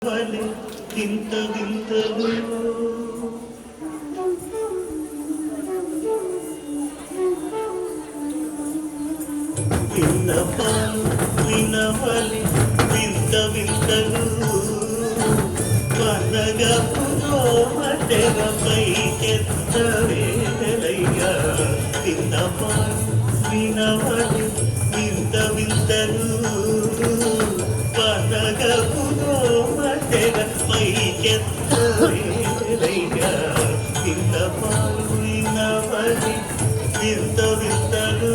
వింత వింతలు విన్నపాలు వినవలి వింత వింతలు వనగపురోమటెరపై ఎత్తవేలయ్యా విన్నపాలు వినవలి వింత వింతలు వనగపురోమటెరపై ఎత్తవేలయ్యా విన్నపాలు వినవలి వింత వింతలు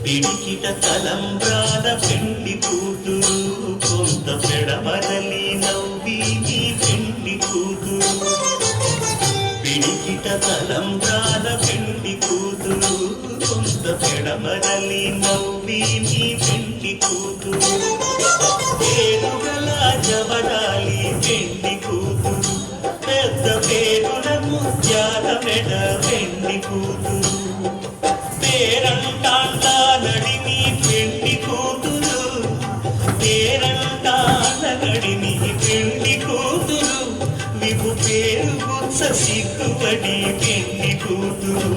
పిడికిట తలంబ్రాల పెండి కూతురు కొంత పెడమరలి నవ్వి నీ పెండి కూతురు పిడికిట తలంబ్రాల పెండి కూతురు కొంత పెడమరలి నవ్వి నీ పెండి కూతురు పేరుగల జవడాలి పెండి కూతురు పెద్ద పేరుల ముత్యాల మెడ పెండి కూతురు పేరంటాండా నడిని పెండి కూతురు పేరంటాండ నడిని పెండి కూతురు విభు పేరు గుచ్చ సిగ్గుపడి పెండి కూతురు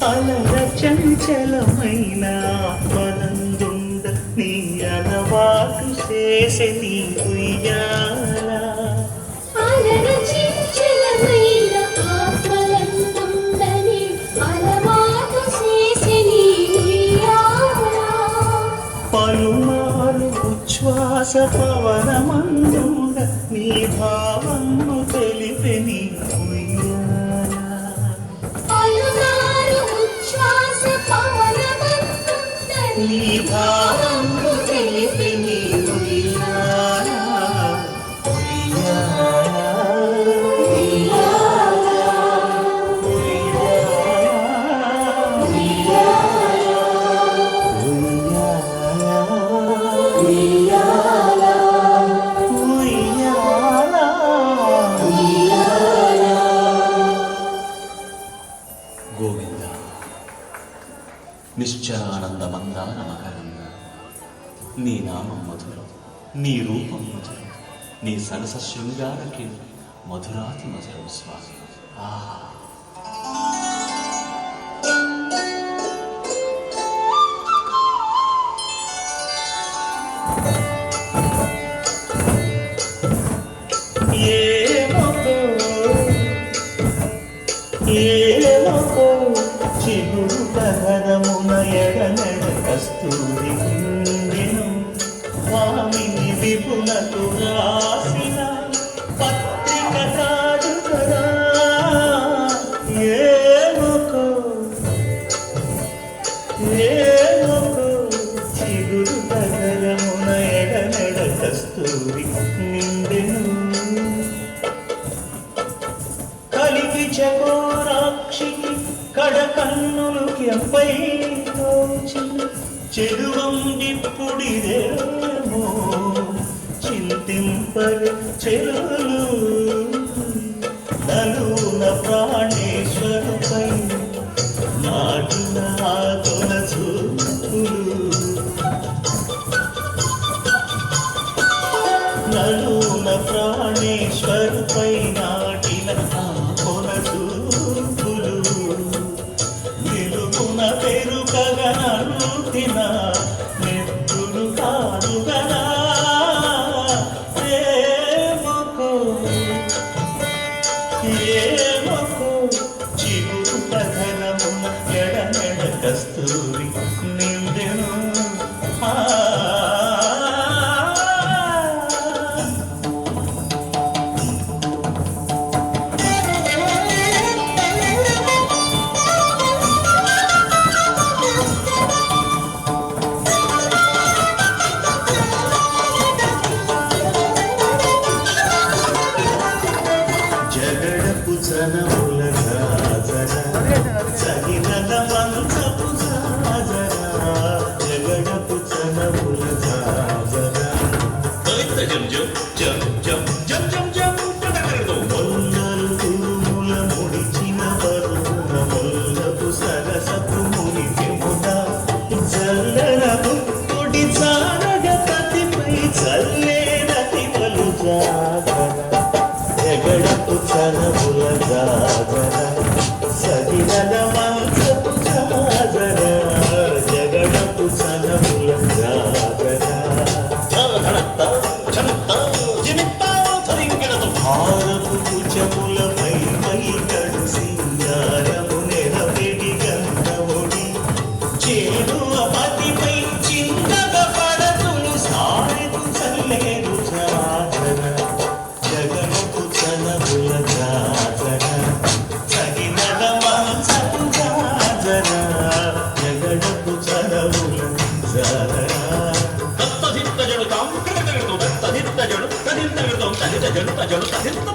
అలర చంచలమైన ఆత్మనందుండ నీ అలవాటు చేసే నీ ఉయ్యాల అలర చంచలమైన ఆత్మనందుండ నీ అలవాటు చేసే నీ ఉయ్యాల పలుమారు ఉచ్ఛ్వాస పవనమందుండ నీ భావము తెలిపే నీ నీ భావము తెలిపే నీ ఉయ్యాల గోవింద నిశ్చలానంద మందార మకరంద నీ నామం మధురం నీ రూపం మధురం నీ సరస శృంగారకి మధురాతి మధురం స్వామి ఏమో చిగురు కరమున ఎడనెడ కస్తూరి నిండెను స్వామిని విపులకు రాసిన పత్రిక కాదు కదా ఏమో చిగురు కరమున ఎడనెడ కస్తూరి నిండెను కలిగి చకోరాక్షికి కడకన్నులు ఎంపై తోచిన చెడువం ఇప్పుడిదేమో చింతింపరు చెరువులు నలున ప్రాణేశ్వరుపై నాటిన ఆకుల చూపులు నలున ప్రాణేశ్వరుపై నాటిన ఆకుల చూపులు నిలుపున పెరుగగనంటిన నెత్తులు కాదుగనా ఏమకు చిగురుట ధనమున ఎడమెడ కస్తూరి నిందెను జగడపు జనముల జాజర జగినల వంశపు జాజర జగడపు జనముల జాజర మొల్లలు తిరుముల ముడిచిన వరుణ మొల్లపు సరసపు మునిపెమున జల్లరపు పొడి జారగపతిపై చల్లేనతి పలు జాగర జగడపు చనముల జాగర సగినల వంశపు జాగర జగడపు చనముల జాగర హారపు కుచములపై మైకడు సింగారము నెరపెడి గంధముడి చేరువ పతిపై చిన్నగ పడతులు సారెదు చల్లేరు జాగర జగడపు చనముల జాగర సగినల వంశపు జాగర జగడపు చనముల జాగర దత్తధిత్త జడు తాం కడగడతో దత్తధిత్త జడు తదిత్త జడు తదిత్త జడు తజడు తదిత్త